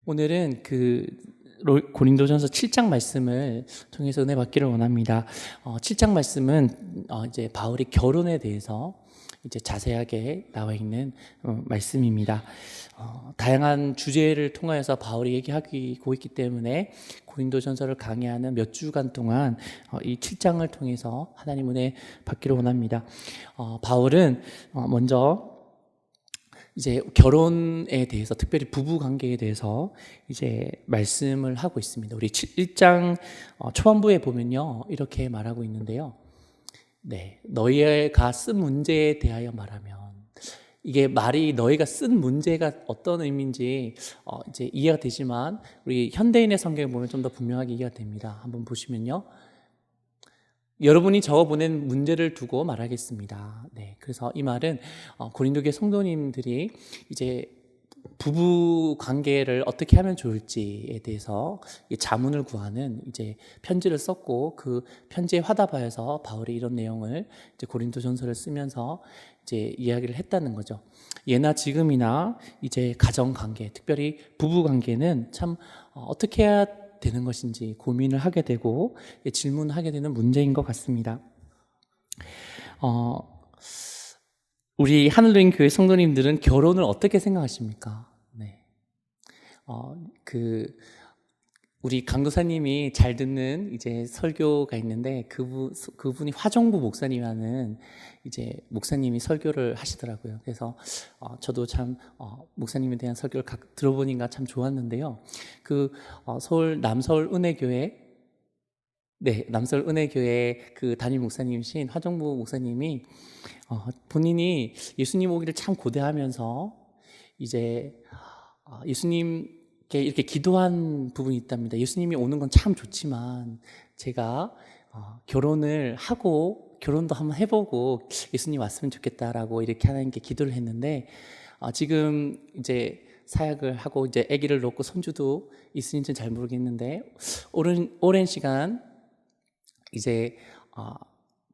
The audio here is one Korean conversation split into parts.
오늘은 고린도전서 7장 말씀을 통해서 은혜 받기를 원합니다. 7장 말씀은 이제 바울이 결혼에 대해서 이제 자세하게 나와 있는 말씀입니다. 다양한 주제를 통하여서 바울이 얘기하고 있기 때문에 고린도전서를 강의하는 몇 주간 동안 이 7장을 통해서 하나님 은혜 받기를 원합니다. 바울은 먼저 이제 결혼에 대해서, 특별히 부부 관계에 대해서 이제 말씀을 하고 있습니다. 우리 1장 초반부에 보면요, 이렇게 말하고 있는데요. 네, 너희가 쓴 문제에 대하여 말하면, 이게 말이 너희가 쓴 문제가 어떤 의미인지 이제 이해가 되지만, 우리 현대인의 성경을 보면 좀 더 분명하게 이해가 됩니다. 한번 보시면요. 여러분이 적어 보낸 문제를 두고 말하겠습니다. 네, 그래서 이 말은 고린도교회 성도님들이 이제 부부 관계를 어떻게 하면 좋을지에 대해서 자문을 구하는 이제 편지를 썼고, 그 편지에 화답하여서 바울이 이런 내용을 이제 고린도전서를 쓰면서 이제 이야기를 했다는 거죠. 예나 지금이나 이제 가정 관계, 특별히 부부 관계는 참 어떻게 해야 되는 것인지 고민을 하게 되고 질문하게 되는 문제인 것 같습니다. 우리 하늘로인 교회 성도님들은 결혼을 어떻게 생각하십니까? 네. 우리 강도사님이 잘 듣는 이제 설교가 있는데 그분이 화정부 목사님이라는 이제 목사님이 설교를 하시더라고요. 그래서 저도 참 목사님에 대한 설교를 들어보니까 참 좋았는데요. 서울 남서울 은혜교회, 네, 남서울 은혜교회 그 담임 목사님이신 화정부 목사님이 본인이 예수님 오기를 참 고대하면서 이제 예수님 이렇게 기도한 부분이 있답니다. 예수님이 오는 건 참 좋지만 제가 결혼을 하고 결혼도 한번 해보고 예수님 왔으면 좋겠다라고 이렇게 하나님께 기도를 했는데, 지금 이제 사역을 하고 이제 아기를 놓고 손주도 있으는지는 잘 모르겠는데, 오랜 시간 이제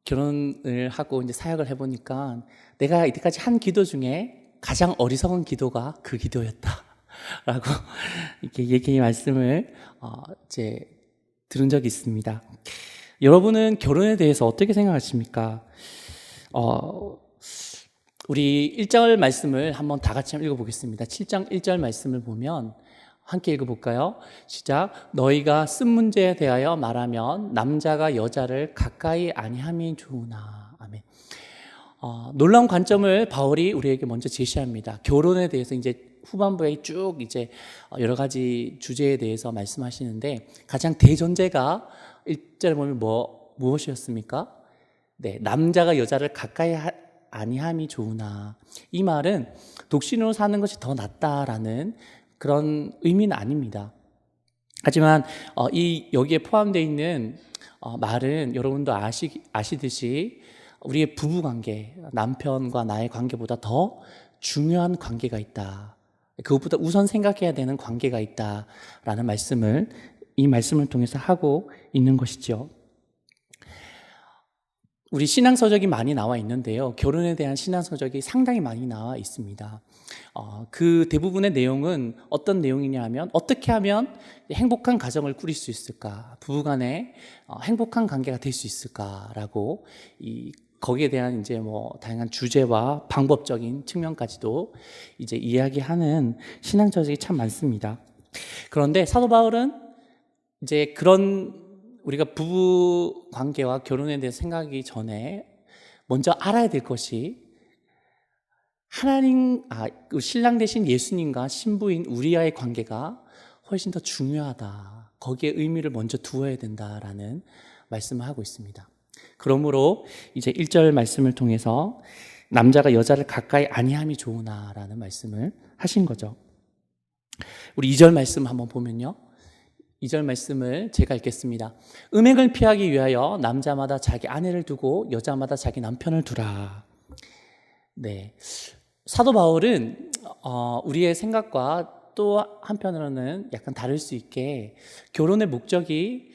결혼을 하고 이제 사역을 해보니까 내가 이때까지 한 기도 중에 가장 어리석은 기도가 그 기도였다 라고 이렇게 말씀을 이제 들은 적이 있습니다. 여러분은 결혼에 대해서 어떻게 생각하십니까? 우리 1절 말씀을 한번 다 같이 읽어보겠습니다. 7장 1절 말씀을 보면 함께 읽어볼까요? 시작. 너희가 쓴 문제에 대하여 말하면 남자가 여자를 가까이 아니함이 좋으나. 아멘. 놀라운 관점을 바울이 우리에게 먼저 제시합니다. 결혼에 대해서 이제 후반부에 쭉 이제 여러 가지 주제에 대해서 말씀하시는데, 가장 대전제가 1절에 보면 무엇이었습니까? 네, 남자가 여자를 가까이 아니함이 좋으나. 이 말은 독신으로 사는 것이 더 낫다라는 그런 의미는 아닙니다. 하지만 여기에 포함되어 있는 말은 여러분도 아시듯이 우리의 부부관계, 남편과 나의 관계보다 더 중요한 관계가 있다. 그것보다 우선 생각해야 되는 관계가 있다라는 말씀을 이 말씀을 통해서 하고 있는 것이죠. 우리 신앙서적이 많이 나와 있는데요. 결혼에 대한 신앙서적이 상당히 많이 나와 있습니다. 그 대부분의 내용은 어떤 내용이냐 하면, 어떻게 하면 행복한 가정을 꾸릴 수 있을까? 부부간에 행복한 관계가 될 수 있을까라고 거기에 대한 이제 다양한 주제와 방법적인 측면까지도 이제 이야기하는 신앙서적이 참 많습니다. 그런데 사도 바울은 이제 우리가 부부 관계와 결혼에 대해서 생각하기 전에 먼저 알아야 될 것이 신랑 대신 예수님과 신부인 우리와의 관계가 훨씬 더 중요하다. 거기에 의미를 먼저 두어야 된다라는 말씀을 하고 있습니다. 그러므로 이제 1절 말씀을 통해서 남자가 여자를 가까이 아니함이 좋으나라는 말씀을 하신 거죠. 우리 2절 말씀 한번 보면요. 2절 말씀을 제가 읽겠습니다. 음행을 피하기 위하여 남자마다 자기 아내를 두고 여자마다 자기 남편을 두라. 네, 사도 바울은 우리의 생각과 또 한편으로는 약간 다를 수 있게 결혼의 목적이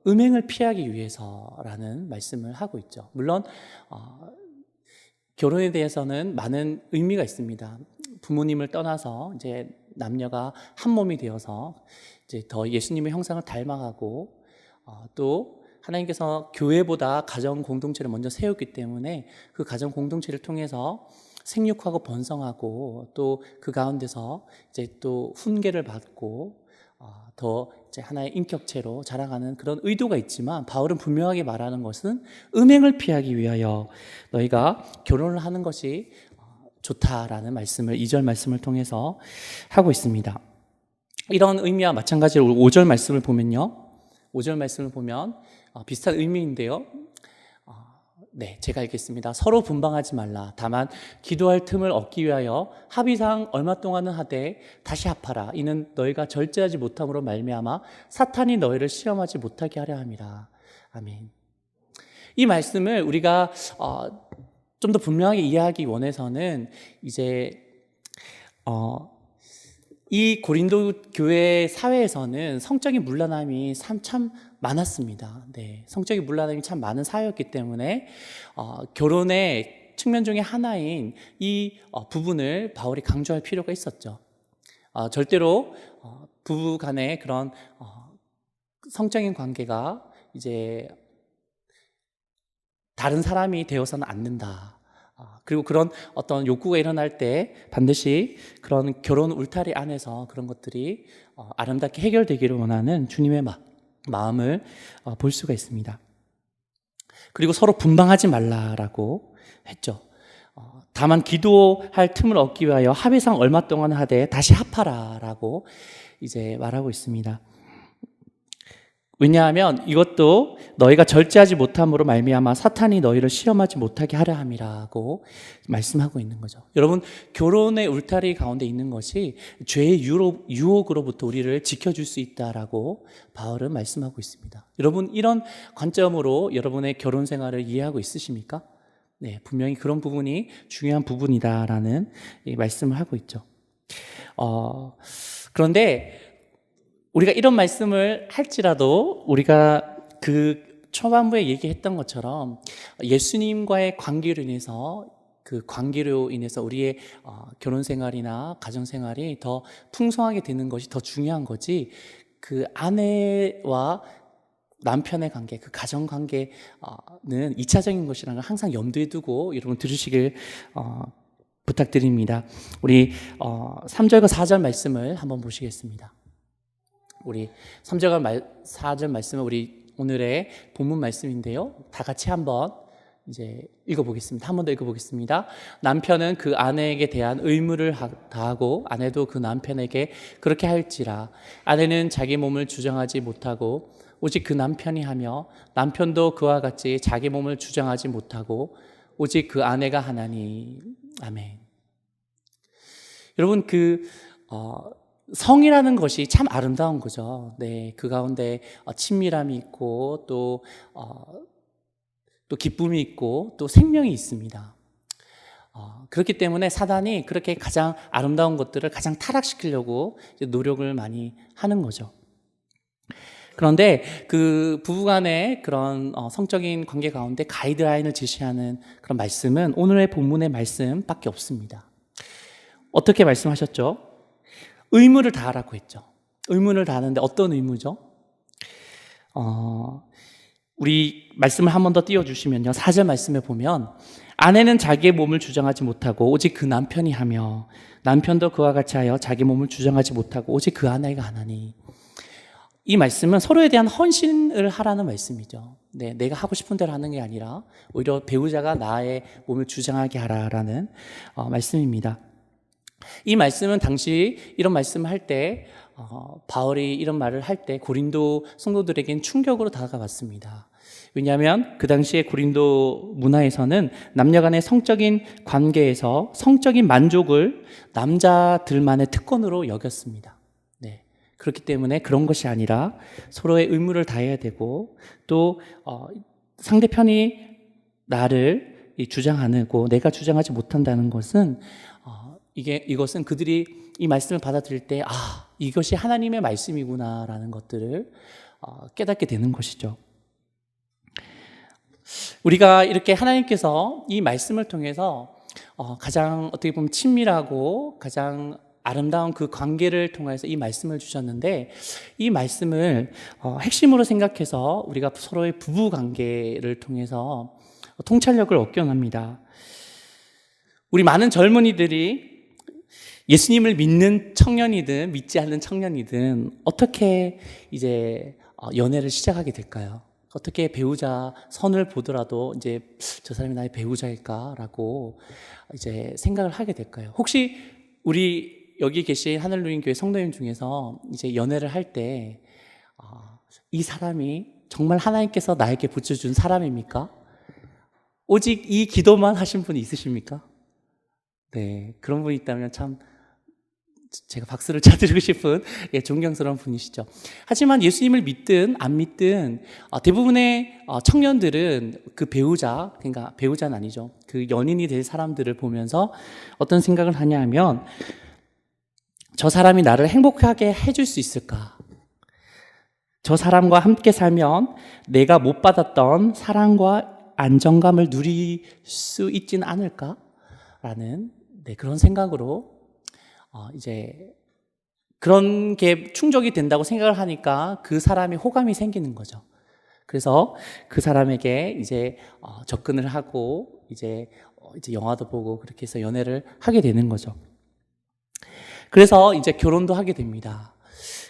음행을 피하기 위해서라는 말씀을 하고 있죠. 물론 결혼에 대해서는 많은 의미가 있습니다. 부모님을 떠나서 이제 남녀가 한 몸이 되어서 이제 더 예수님의 형상을 닮아가고 또 하나님께서 교회보다 가정 공동체를 먼저 세웠기 때문에 그 가정 공동체를 통해서 생육하고 번성하고 또 그 가운데서 이제 또 훈계를 받고 더 이제 하나의 인격체로 자라가는 그런 의도가 있지만 바울은 분명하게 말하는 것은 음행을 피하기 위하여 너희가 결혼을 하는 것이 좋다라는 말씀을 2절 말씀을 통해서 하고 있습니다. 이런 의미와 마찬가지로 5절 말씀을 보면요. 5절 말씀을 보면 비슷한 의미인데요. 네, 제가 읽겠습니다. 서로 분방하지 말라. 다만 기도할 틈을 얻기 위하여 합의상 얼마 동안은 하되 다시 합하라. 이는 너희가 절제하지 못함으로 말미암아 사탄이 너희를 시험하지 못하게 하려 함이라. 아멘. 이 말씀을 우리가 좀 더 분명하게 이해하기 원해서는 이제 이 고린도 교회 사회에서는 성적인 문란함이 참 많았습니다. 네, 성적인 문란함이 참 많은 사회였기 때문에 결혼의 측면 중에 하나인 이 부분을 바울이 강조할 필요가 있었죠. 절대로 부부 간의 그런 성적인 관계가 이제 다른 사람이 되어서는 안 된다. 그리고 그런 어떤 욕구가 일어날 때 반드시 그런 결혼 울타리 안에서 그런 것들이 아름답게 해결되기를 원하는 주님의 마음을 볼 수가 있습니다. 그리고 서로 분방하지 말라라고 했죠. 다만 기도할 틈을 얻기 위하여 합의상 얼마 동안 하되 다시 합하라라고 이제 말하고 있습니다. 왜냐하면 이것도 너희가 절제하지 못함으로 말미암아 사탄이 너희를 시험하지 못하게 하려 함이라고 말씀하고 있는 거죠. 여러분, 결혼의 울타리 가운데 있는 것이 죄의 유혹으로부터 우리를 지켜줄 수 있다라고 바울은 말씀하고 있습니다. 여러분, 이런 관점으로 여러분의 결혼 생활을 이해하고 있으십니까? 네, 분명히 그런 부분이 중요한 부분이다라는 말씀을 하고 있죠. 그런데 우리가 이런 말씀을 할지라도 우리가 그 초반부에 얘기했던 것처럼 예수님과의 관계로 인해서 그 관계로 인해서 우리의 결혼 생활이나 가정 생활이 더 풍성하게 되는 것이 더 중요한 거지, 그 아내와 남편의 관계, 그 가정 관계는 2차적인 것이라는 걸 항상 염두에 두고 여러분 들으시길 부탁드립니다. 우리 3절과 4절 말씀을 한번 보시겠습니다. 우리 3절과 4절 말씀은 우리 오늘의 본문 말씀인데요. 다 같이 한번 이제 읽어보겠습니다. 한 번 더 읽어보겠습니다. 남편은 그 아내에게 대한 의무를 다하고 아내도 그 남편에게 그렇게 할지라. 아내는 자기 몸을 주장하지 못하고 오직 그 남편이 하며 남편도 그와 같이 자기 몸을 주장하지 못하고 오직 그 아내가 하나니. 아멘. 여러분, 성이라는 것이 참 아름다운 거죠. 네, 그 가운데 친밀함이 있고 또 기쁨이 있고 또 생명이 있습니다. 그렇기 때문에 사단이 그렇게 가장 아름다운 것들을 가장 타락시키려고 노력을 많이 하는 거죠. 그런데 그 부부간의 그런 성적인 관계 가운데 가이드라인을 제시하는 그런 말씀은 오늘의 본문의 말씀밖에 없습니다. 어떻게 말씀하셨죠? 의무를 다하라고 했죠. 의무를 다하는데 어떤 의무죠? 우리 말씀을 한 번 더 띄워주시면요. 4절 말씀에 보면 아내는 자기의 몸을 주장하지 못하고 오직 그 남편이 하며 남편도 그와 같이 하여 자기 몸을 주장하지 못하고 오직 그 아내가 하나니. 이 말씀은 서로에 대한 헌신을 하라는 말씀이죠. 네, 내가 하고 싶은 대로 하는 게 아니라 오히려 배우자가 나의 몸을 주장하게 하라라는 말씀입니다. 이 말씀은 당시 이런 말씀을 할 때 바울이 이런 말을 할 때 고린도 성도들에겐 충격으로 다가왔습니다. 왜냐하면 그 당시에 고린도 문화에서는 남녀 간의 성적인 관계에서 성적인 만족을 남자들만의 특권으로 여겼습니다. 네, 그렇기 때문에 그런 것이 아니라 서로의 의무를 다해야 되고 또 상대편이 나를 주장하고 내가 주장하지 못한다는 것은 이것은 그들이 이 말씀을 받아들일 때 이것이 하나님의 말씀이구나라는 것들을 깨닫게 되는 것이죠. 우리가 이렇게 하나님께서 이 말씀을 통해서 가장 어떻게 보면 친밀하고 가장 아름다운 그 관계를 통해서 이 말씀을 주셨는데, 이 말씀을 핵심으로 생각해서 우리가 서로의 부부 관계를 통해서 통찰력을 얻기 원합니다. 우리 많은 젊은이들이 예수님을 믿는 청년이든 믿지 않는 청년이든 어떻게 이제 연애를 시작하게 될까요? 어떻게 배우자 선을 보더라도 이제 저 사람이 나의 배우자일까라고 이제 생각을 하게 될까요? 혹시 우리 여기 계신 하늘누린 교회 성도님 중에서 이제 연애를 할 때 이 사람이 정말 하나님께서 나에게 붙여준 사람입니까? 오직 이 기도만 하신 분이 있으십니까? 네, 그런 분이 있다면 참 제가 박수를 쳐드리고 싶은 존경스러운 분이시죠. 하지만 예수님을 믿든 안 믿든 대부분의 청년들은 그 배우자, 그러니까 배우자는 아니죠, 그 연인이 될 사람들을 보면서 어떤 생각을 하냐 하면, 저 사람이 나를 행복하게 해줄 수 있을까? 저 사람과 함께 살면 내가 못 받았던 사랑과 안정감을 누릴 수 있지는 않을까? 라는 그런 생각으로 이제 그런 게 충족이 된다고 생각을 하니까 그 사람이 호감이 생기는 거죠. 그래서 그 사람에게 이제 접근을 하고 이제 영화도 보고 그렇게 해서 연애를 하게 되는 거죠. 그래서 이제 결혼도 하게 됩니다.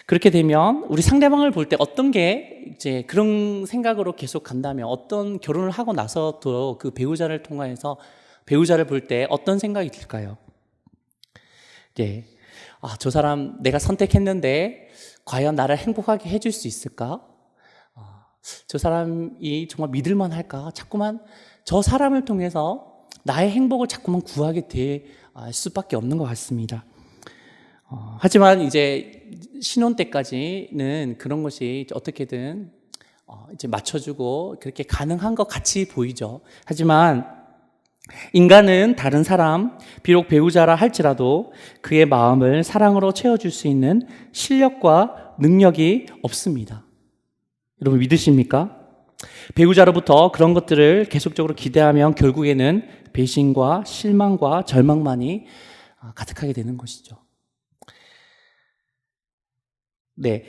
그렇게 되면 우리 상대방을 볼 때 어떤 게 이제 그런 생각으로 계속 간다면, 어떤 결혼을 하고 나서도 그 배우자를 통해서 배우자를 볼 때 어떤 생각이 들까요? 네. 저 사람 내가 선택했는데 과연 나를 행복하게 해줄 수 있을까? 저 사람이 정말 믿을만 할까? 자꾸만 저 사람을 통해서 나의 행복을 자꾸만 구하게 될 수밖에 없는 것 같습니다. 하지만 이제 신혼 때까지는 그런 것이 어떻게든 이제 맞춰주고 그렇게 가능한 것 같이 보이죠. 하지만 인간은 다른 사람, 비록 배우자라 할지라도 그의 마음을 사랑으로 채워줄 수 있는 실력과 능력이 없습니다. 여러분 믿으십니까? 배우자로부터 그런 것들을 계속적으로 기대하면 결국에는 배신과 실망과 절망만이 가득하게 되는 것이죠. 네.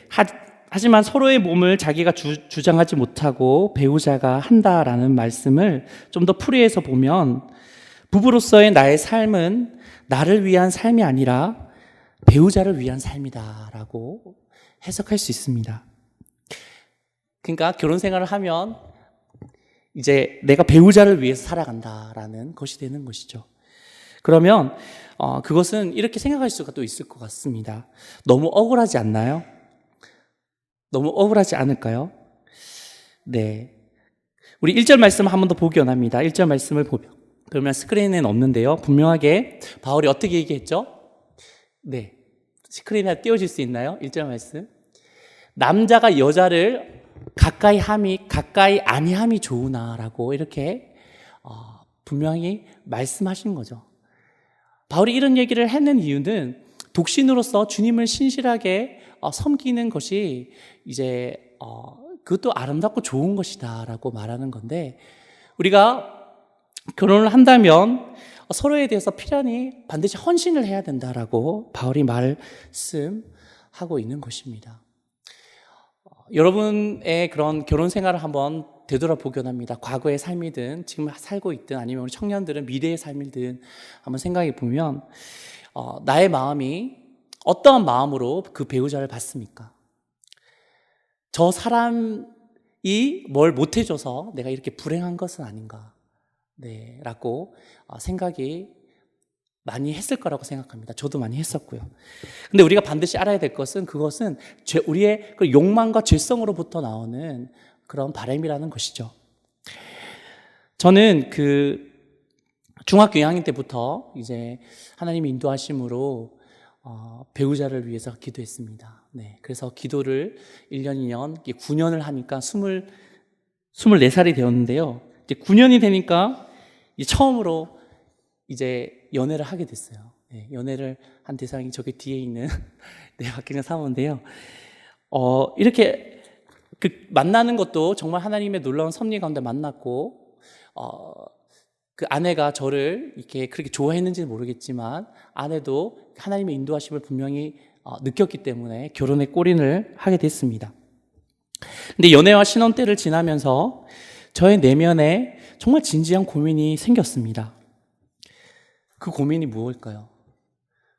하지만 서로의 몸을 자기가 주장하지 못하고 배우자가 한다라는 말씀을 좀 더 풀이해서 보면, 부부로서의 나의 삶은 나를 위한 삶이 아니라 배우자를 위한 삶이다라고 해석할 수 있습니다. 그러니까 결혼 생활을 하면 이제 내가 배우자를 위해서 살아간다라는 것이 되는 것이죠. 그러면 그것은 이렇게 생각할 수가 또 있을 것 같습니다. 너무 억울하지 않나요? 너무 억울하지 않을까요? 네. 우리 1절 말씀을 한 번 더 보기 원합니다. 1절 말씀을 보면 스크린에는 없는데요. 분명하게 바울이 어떻게 얘기했죠? 네. 스크린에 띄워질 수 있나요? 1절 말씀. 남자가 여자를 가까이 아니함이 좋으나라고 이렇게 분명히 말씀하신 거죠. 바울이 이런 얘기를 했는 이유는 독신으로서 주님을 신실하게 섬기는 것이 이제 그것도 아름답고 좋은 것이다라고 말하는 건데, 우리가 결혼을 한다면 서로에 대해서 필연히 반드시 헌신을 해야 된다라고 바울이 말씀하고 있는 것입니다. 여러분의 그런 결혼 생활을 한번 되돌아보기 원합니다. 과거의 삶이든 지금 살고 있든 아니면 우리 청년들은 미래의 삶이든 한번 생각해 보면 나의 마음이 어떠한 마음으로 그 배우자를 받습니까? 저 사람이 뭘 못해줘서 내가 이렇게 불행한 것은 아닌가, 네, 라고 생각이 많이 했을 거라고 생각합니다. 저도 많이 했었고요. 근데 우리가 반드시 알아야 될 것은, 그것은 우리의 그 욕망과 죄성으로부터 나오는 그런 바람이라는 것이죠. 저는 그 중학교 2학년 때부터 이제 하나님의 인도하심으로 배우자를 위해서 기도했습니다. 네, 그래서 기도를 1년, 2년, 9년을 하니까 24살이 되었는데요. 이제 9년이 되니까 처음으로 이제 연애를 하게 됐어요. 네, 연애를 한 대상이 저기 뒤에 있는 박기정 사모인데요. 이렇게 만나는 것도 정말 하나님의 놀라운 섭리 가운데 만났고, 그 아내가 저를 이렇게 그렇게 좋아했는지는 모르겠지만 아내도 하나님의 인도하심을 분명히 느꼈기 때문에 결혼에 골인을 하게 됐습니다. 근데 연애와 신혼 때를 지나면서 저의 내면에 정말 진지한 고민이 생겼습니다. 그 고민이 무엇일까요?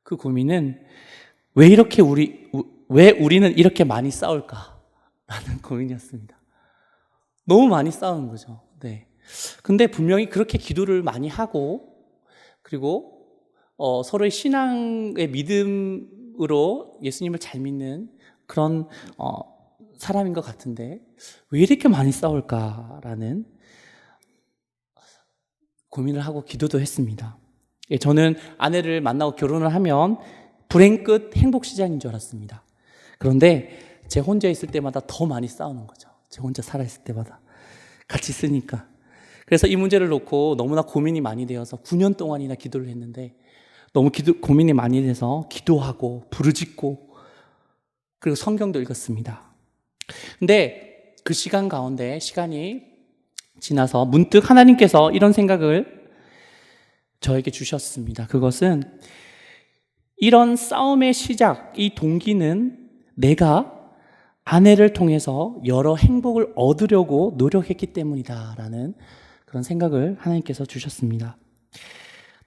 그 고민은 왜 우리는 이렇게 많이 싸울까라는 고민이었습니다. 너무 많이 싸우는 거죠. 네. 근데 분명히 그렇게 기도를 많이 하고, 그리고 서로의 신앙의 믿음으로 예수님을 잘 믿는 그런 사람인 것 같은데 왜 이렇게 많이 싸울까라는 고민을 하고 기도도 했습니다. 저는 아내를 만나고 결혼을 하면 불행 끝 행복 시작인 줄 알았습니다. 그런데 제 혼자 있을 때마다 더 많이 싸우는 거죠. 제 혼자 살아있을 때마다 같이 있으니까. 그래서 이 문제를 놓고 너무나 고민이 많이 되어서 9년 동안이나 기도를 했는데 너무 고민이 많이 돼서 기도하고 부르짖고 그리고 성경도 읽었습니다. 근데 그 시간 가운데 시간이 지나서 문득 하나님께서 이런 생각을 저에게 주셨습니다. 그것은 이런 싸움의 시작, 이 동기는 내가 아내를 통해서 여러 행복을 얻으려고 노력했기 때문이다라는 그런 생각을 하나님께서 주셨습니다.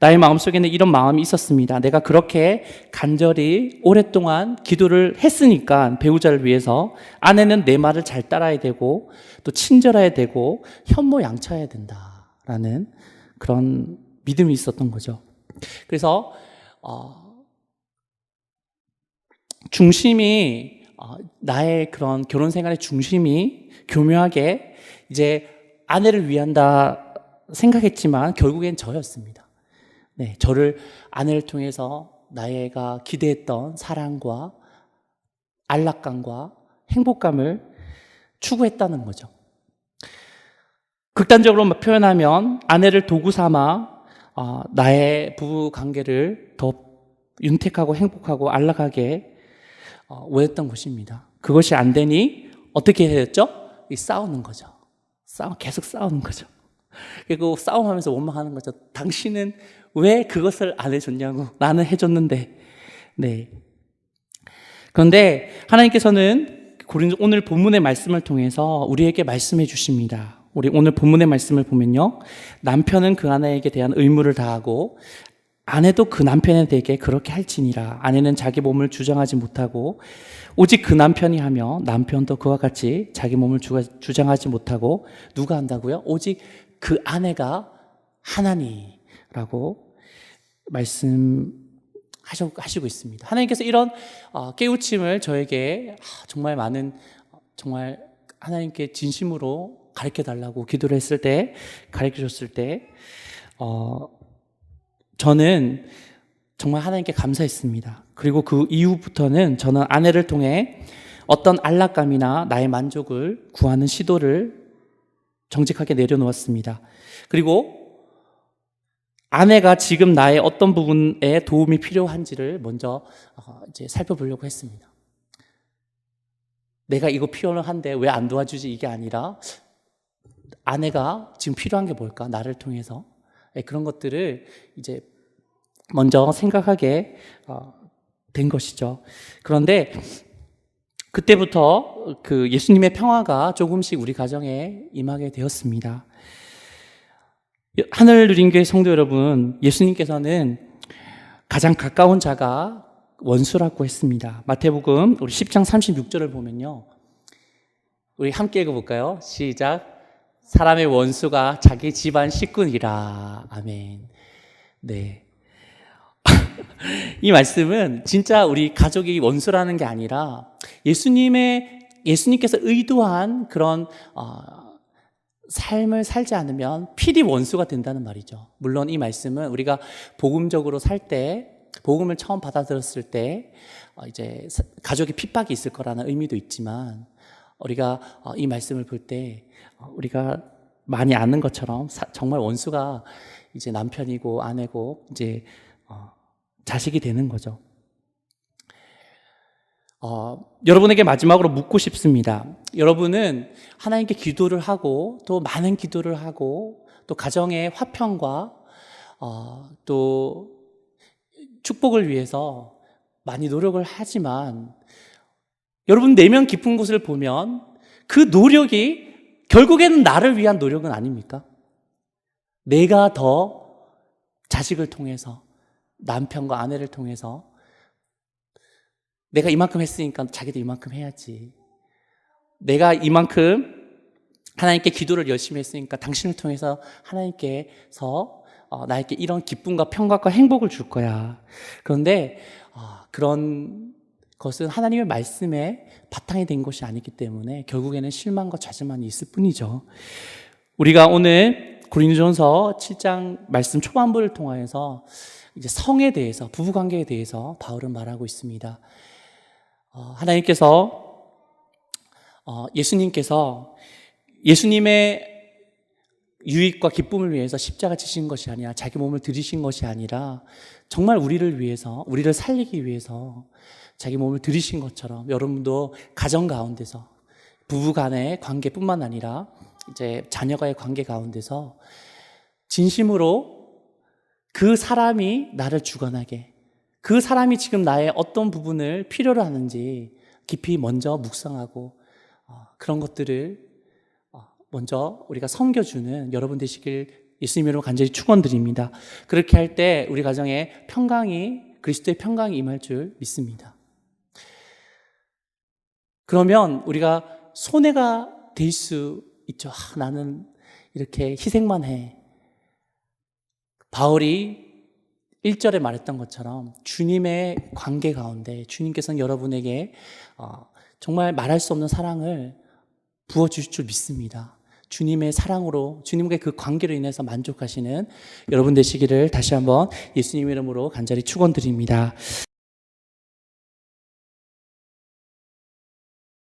나의 마음속에는 이런 마음이 있었습니다. 내가 그렇게 간절히 오랫동안 기도를 했으니까 배우자를 위해서 아내는 내 말을 잘 따라야 되고 또 친절해야 되고 현모양처해야 된다라는 그런 믿음이 있었던 거죠. 그래서 중심이 나의 그런 결혼 생활의 중심이 교묘하게 이제 아내를 위한다 생각했지만 결국엔 저였습니다. 네, 저를 아내를 통해서 나의가 기대했던 사랑과 안락감과 행복감을 추구했다는 거죠. 극단적으로 표현하면 아내를 도구 삼아 나의 부부 관계를 더 윤택하고 행복하고 안락하게 원했던 것입니다. 그것이 안 되니 어떻게 되었죠? 싸우는 거죠. 계속 싸우는 거죠. 그리고 싸움하면서 원망하는 거죠. 당신은 왜 그것을 안 해줬냐고. 나는 해줬는데. 네. 그런데 하나님께서는 오늘 본문의 말씀을 통해서 우리에게 말씀해 주십니다. 우리 오늘 본문의 말씀을 보면요. 남편은 그 아내에게 대한 의무를 다하고 아내도 그 남편에 대해 그렇게 할지니라. 아내는 자기 몸을 주장하지 못하고 오직 그 남편이 하며 남편도 그와 같이 자기 몸을 주장하지 못하고 누가 한다고요? 오직 그 아내가 하나니라고 말씀하시고 있습니다. 하나님께서 이런 깨우침을 저에게 정말 정말 하나님께 진심으로 가르쳐달라고 기도를 했을 때, 가르쳐줬을 때 저는 정말 하나님께 감사했습니다. 그리고 그 이후부터는 저는 아내를 통해 어떤 안락감이나 나의 만족을 구하는 시도를 정직하게 내려놓았습니다. 그리고 아내가 지금 나의 어떤 부분에 도움이 필요한지를 먼저 이제 살펴보려고 했습니다. 내가 이거 필요한데 왜 안 도와주지? 이게 아니라 아내가 지금 필요한 게 뭘까? 나를 통해서 그런 것들을 이제 먼저 생각하게 된 것이죠. 그런데 그때부터 그 예수님의 평화가 조금씩 우리 가정에 임하게 되었습니다. 하늘누린교회 성도 여러분, 예수님께서는 가장 가까운 자가 원수라고 했습니다. 마태복음 우리 10장 36절을 보면요. 우리 함께 읽어볼까요? 시작. 사람의 원수가 자기 집안 식구니라. 아멘. 네. 이 말씀은 진짜 우리 가족이 원수라는 게 아니라 예수님께서 의도한 그런 삶을 살지 않으면 필히 원수가 된다는 말이죠. 물론 이 말씀은 우리가 복음적으로 살 때, 복음을 처음 받아들였을 때 이제 가족의 핍박이 있을 거라는 의미도 있지만 우리가 이 말씀을 볼 때 우리가 많이 아는 것처럼 정말 원수가 이제 남편이고 아내고 이제 자식이 되는 거죠. 여러분에게 마지막으로 묻고 싶습니다. 여러분은 하나님께 기도를 하고 또 많은 기도를 하고 또 가정의 화평과 또 축복을 위해서 많이 노력을 하지만 여러분 내면 깊은 곳을 보면 그 노력이 결국에는 나를 위한 노력은 아닙니까? 내가 더 자식을 통해서 남편과 아내를 통해서 내가 이만큼 했으니까 자기도 이만큼 해야지. 내가 이만큼 하나님께 기도를 열심히 했으니까 당신을 통해서 하나님께서 나에게 이런 기쁨과 평강과 행복을 줄 거야. 그런데 그런 것은 하나님의 말씀에 바탕이 된 것이 아니기 때문에 결국에는 실망과 좌절만 있을 뿐이죠. 우리가 오늘 고린도전서 7장 말씀 초반부를 통하여서 이제 성에 대해서, 부부관계에 대해서 바울은 말하고 있습니다. 하나님께서 예수님의 유익과 기쁨을 위해서 십자가 지신 것이 아니라 자기 몸을 들이신 것이 아니라 정말 우리를 위해서, 우리를 살리기 위해서 자기 몸을 들이신 것처럼 여러분도 가정 가운데서 부부 간의 관계뿐만 아니라 이제 자녀와의 관계 가운데서 진심으로 그 사람이 나를 주관하게, 그 사람이 지금 나의 어떤 부분을 필요로 하는지 깊이 먼저 묵상하고 그런 것들을 먼저 우리가 섬겨주는 여러분 되시길 예수님 이름으로 간절히 축원드립니다. 그렇게 할 때 우리 가정에 그리스도의 평강이 임할 줄 믿습니다. 그러면 우리가 손해가 될 수 있죠. 나는 이렇게 희생만 해. 바울이 1절에 말했던 것처럼 주님의 관계 가운데 주님께서는 여러분에게 정말 말할 수 없는 사랑을 부어주실 줄 믿습니다. 주님의 사랑으로, 주님과의 그 관계로 인해서 만족하시는 여러분 되시기를 다시 한번 예수님 이름으로 간절히 축원드립니다.